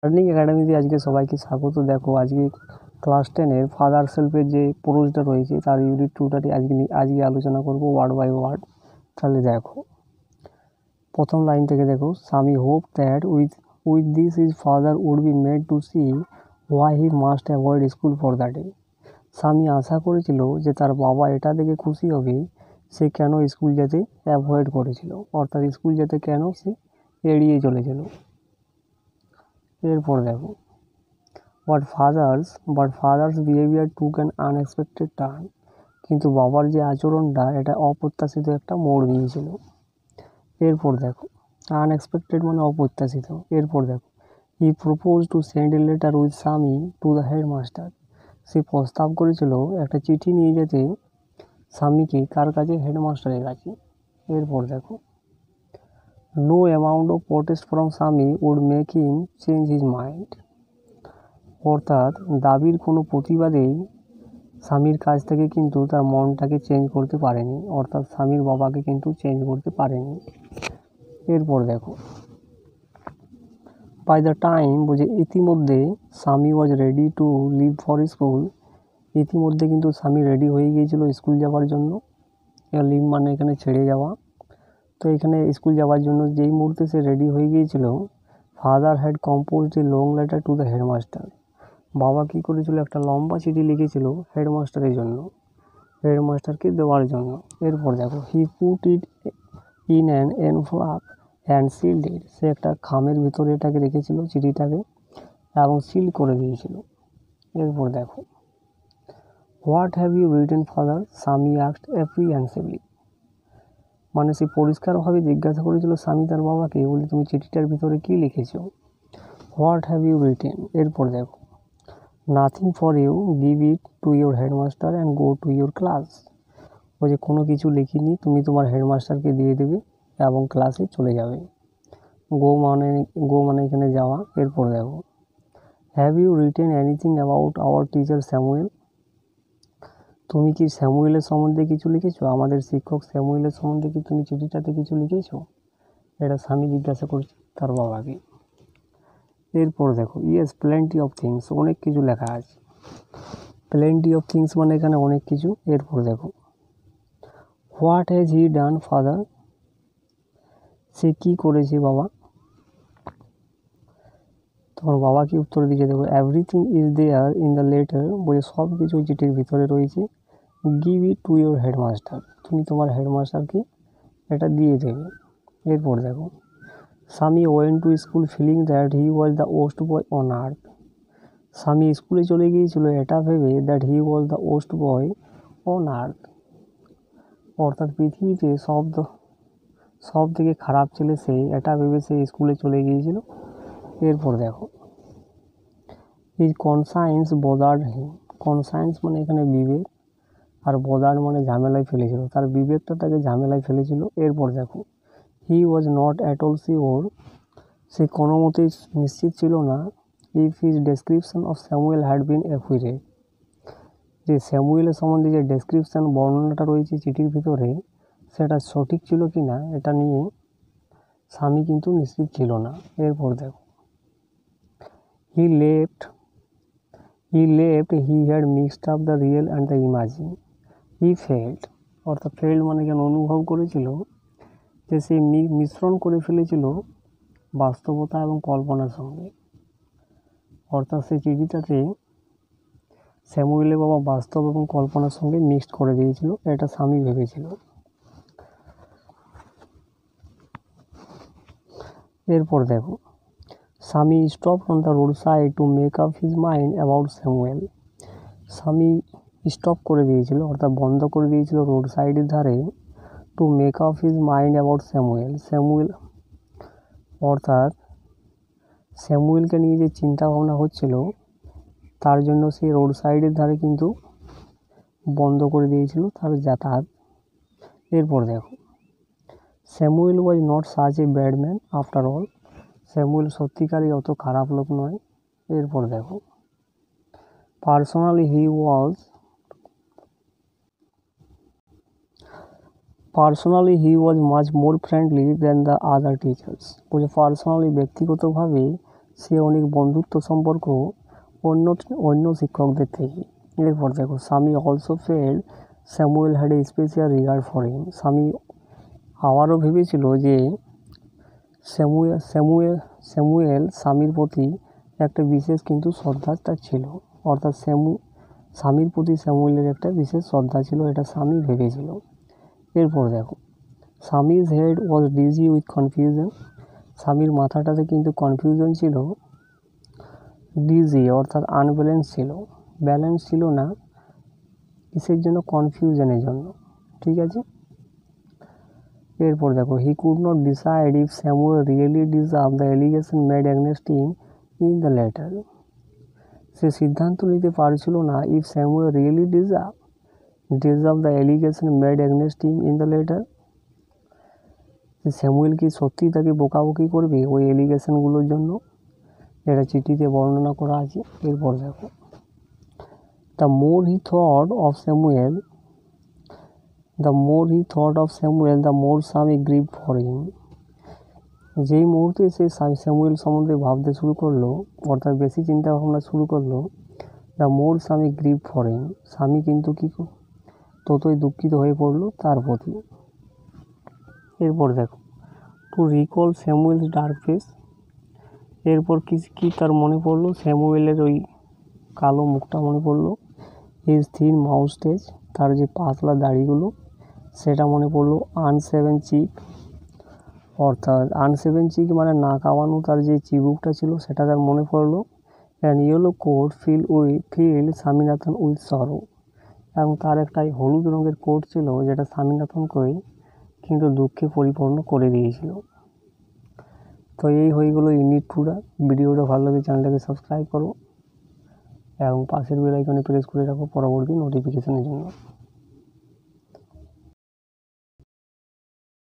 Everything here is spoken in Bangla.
লার্নিং একাডেমিতে আজকে সবাইকে স্বাগত। দেখো আজকে ক্লাস 10-এর ফাদার সেলফের যে প্রোজটা রয়েছে তার ইউনিট 2টাটি আজকে আলোচনা করব ওয়ার্ড বাই ওয়ার্ড। তাহলে দেখো প্রথম লাইন থেকে দেখো, Swami hope that with this his father would be made to see why he must avoid school for the day. Swami আশা করেছিল যে তার বাবা এটা দেখে খুশি হবে সে কেন স্কুল যেতে অ্যাভয়েড করেছিল, অর্থাৎ স্কুল যেতে কেন সে এড়িয়ে চলেছিল। এরপর দেখো, but father's behaviour took an unexpected turn. কিন্তু বাবার যে আচরণটা এটা অপ্রত্যাশিত একটা মোড় নিয়েছিল। এরপর দেখো, আনএক্সপেক্টেড মানে অপ্রত্যাশিত। এরপর দেখো, he propose to send a letter with Swami to the headmaster. সে প্রস্তাব করেছিল একটা চিঠি নিয়ে যেতে সামিকে কার কাছে, হেডমাস্টারের কাছে। এরপর দেখো, no amount of protest from Swami would make him change his mind. অর্থাৎ দাবির কোনো প্রতিবাদেই স্বামীর কাছ থেকে কিন্তু তার মনটাকে চেঞ্জ করতে পারেনি, অর্থাৎ স্বামীর বাবাকে কিন্তু চেঞ্জ করতে পারেনি। এরপর দেখো, বাই দ্য টাইম বলছে ইতিমধ্যে Swami was ready to leave for school. ইতিমধ্যে কিন্তু স্বামী রেডি হয়ে গিয়েছিল স্কুল যাওয়ার জন্য। লিভ মানে এখানে ছেড়ে যাওয়া। তো এখানে স্কুল যাওয়ার জন্য যেই মুহূর্তে সে রেডি হয়ে গিয়েছিল, father had composed a long letter to the headmaster. বাবা কী করেছিল, একটা লম্বা চিঠি লিখেছিল হেডমাস্টারের জন্য, হেডমাস্টারকে দেওয়ার জন্য। এরপর দেখো, he put it in an envelope and sealed it. সে একটা খামের ভিতরে এটাকে রেখেছিল চিঠিটাকে এবং সিল করে দিয়েছিল। এরপর দেখো, what have you written father, Swami asked apprehensively. মানে সে পরিষ্কারভাবে জিজ্ঞাসা করেছিল স্বামী তার বাবাকে, বলে তুমি চিঠিটার ভিতরে কী লিখেছো, হোয়াট হ্যাভ ইউ রিটেন। এরপর দেখো, nothing for you, give it to your headmaster and go to your class. বলছে কোনো কিছু লিখিনি, তুমি তোমার হেডমাস্টারকে দিয়ে দেবে এবং ক্লাসে চলে যাবে। গো মানে এখানে যাওয়া। এরপর দেখো, have you written anything about our teacher Samuel. তুমি কি স্যামুয়েলের সম্বন্ধে কিছু লিখেছো, আমাদের শিক্ষক স্যামুয়েলের সম্বন্ধে কি তুমি চিঠিটাতে কিছু লিখেছো, এটা স্বামী জিজ্ঞাসা করছে তার বাবাকে। এরপর দেখো, ইয়েস প্লেন্টি অফ থিংস, অনেক কিছু লেখা আছে। প্লেন্টি অফ থিংস মানে এখানে অনেক কিছু। এরপর দেখো, what has he done father, সে কী করেছে বাবা। তোমার বাবা কি উত্তর দিয়েছে, দেখো everything is there in the letter. বলে সব কিছু চিঠির ভিতরে রয়েছে। Give it to your headmaster, তুমি তোমার হেডমাস্টারকে এটা দিয়ে দেবে। এরপর দেখো, Swami went to school feeling that he was the most boy on earth. Swami স্কুলে চলে গিয়েছিল এটা ভেবে that he was the most boy on আর্থ, অর্থাৎ পৃথিবীতে সব থেকে খারাপ ছেলে সে, এটা ভেবে সে স্কুলে চলে গিয়েছিল। এরপর দেখো, হিজ কনসায়েন্স বদার্ড হিম। কনসায়েন্স মানে এখানে বিবেক, আর বদার্ড মানে ঝামেলায় ফেলেছিল, তার বিবেকটা তাকে ঝামেলায় ফেলেছিল। এরপর দেখো, he was not at all sure, সে কোনো মতেই নিশ্চিত ছিল না, if his description of Samuel had been accurate. যে স্যামুয়েলের সম্বন্ধে যে ডেসক্রিপশন বর্ণনাটা রয়েছে চিঠির ভিতরে সেটা সঠিক ছিল কি না এটা নিয়ে স্বামী কিন্তু নিশ্চিত ছিল না। এরপর দেখো, he left he had mixed up the real and the imagine. He felt, অর্থাৎ ফেল্ট মানে কেন অনুভব করেছিল যে সে মিশ্রণ করে ফেলেছিল বাস্তবতা এবং কল্পনার সঙ্গে, অর্থাৎ সেই চিঠিটাতে স্যামুয়েলের বাবা বাস্তব এবং কল্পনার সঙ্গে মিক্সড করে দিয়েছিল, এটা স্বামী ভেবেছিল। এরপর দেখো, স্বামী stop on the road side to make up his mind about Samuel. স্বামী স্টপ করে দিয়েছিল, অর্থাৎ বন্ধ করে দিয়েছিল রোড সাইডের ধারে, to make up his mind about Samuel অর্থাৎ স্যামুয়েলকে নিয়ে যে চিন্তা ভাবনা হচ্ছিল তার জন্য সে রোড সাইডের ধারে কিন্তু বন্ধ করে দিয়েছিল তার যাতায়াত। এরপর দেখো, Samuel was not such a bad man after all. Samuel সত্যিকারই অত খারাপ লোক নয়। এরপর দেখো, personally he was much more friendly than the other teachers. বলছে পার্সোনালি ব্যক্তিগতভাবে সে অনেক বন্ধুত্ব সম্পর্ক অন্য অন্য শিক্ষকদের থেকে। এরপর দেখো, Swami also felt Samuel had a special regard for him. Swami আবারও ভেবেছিল যে স্যামুয়েল স্বামীর প্রতি একটা বিশেষ কিন্তু শ্রদ্ধা তার ছিল, অর্থাৎ স্বামীর প্রতি স্যামুয়েলের একটা বিশেষ শ্রদ্ধা ছিল, এটা স্বামী ভেবেছিল। এরপর দেখো, Swami's head was dizzy with confusion. স্বামীর মাথাটাতে কিন্তু কনফিউশন ছিল, ডিজি অর্থাৎ আনব্যালেন্স ছিল, ব্যালেন্স ছিল না। কিসের জন্য? কনফিউশনের জন্য। ঠিক আছে। এরপর দেখো, he could not decide if Samuel really deserve the allegation made against him in the letter. সে সিদ্ধান্ত নিতে পারছিল না if Samuel really deserve the allegation made against him in the letter. Samuel কি সত্যি তাকে বকাবকি করবে ওই এলিগেশনগুলোর জন্য? এটা চিঠিতে বর্ণনা করা আছে। এরপর দেখো, the more he thought of Samuel the more স্বামী গ্রিভ ফর হিম। যেই মুহূর্তে সে স্যামুয়েল সম্বন্ধে ভাবতে শুরু করলো, অর্থাৎ বেশি চিন্তা ভাবনা শুরু করলো, দ্য মোর স্বামী গ্রিভ ফর হিম, স্বামী কিন্তু ততই দুঃখিত হয়ে পড়লো তার প্রতি। এরপর দেখো, to recall Samuel's dark face. এরপর কি তার মনে পড়লো? স্যামুয়েলের ওই কালো মুখটা মনে পড়লো। হিজ থিন মাউস্টেজ, তার যে পাতলা দাড়িগুলো সেটা মনে পড়লো। আনসেভেন চিক, অর্থাৎ আনসেভেন চিক মানে না কামানো তার যে চিবুকটা ছিল সেটা তার মনে পড়লো। And yellow coat fill Swaminathan with sorrow, এবং তার একটা হলুদ রঙের কোট ছিল যেটা স্বামীনাথনকে কিন্তু দুঃখে পরিপূর্ণ করে দিয়েছিল। তো এই হয়ে গেলো ইউনিট 2টা। ভিডিওটা ভালো লাগে চ্যানেলটাকে সাবস্ক্রাইব করো এবং পাশের বেল আইকনে প্রেস করে রাখো পরবর্তী নোটিফিকেশনের জন্য।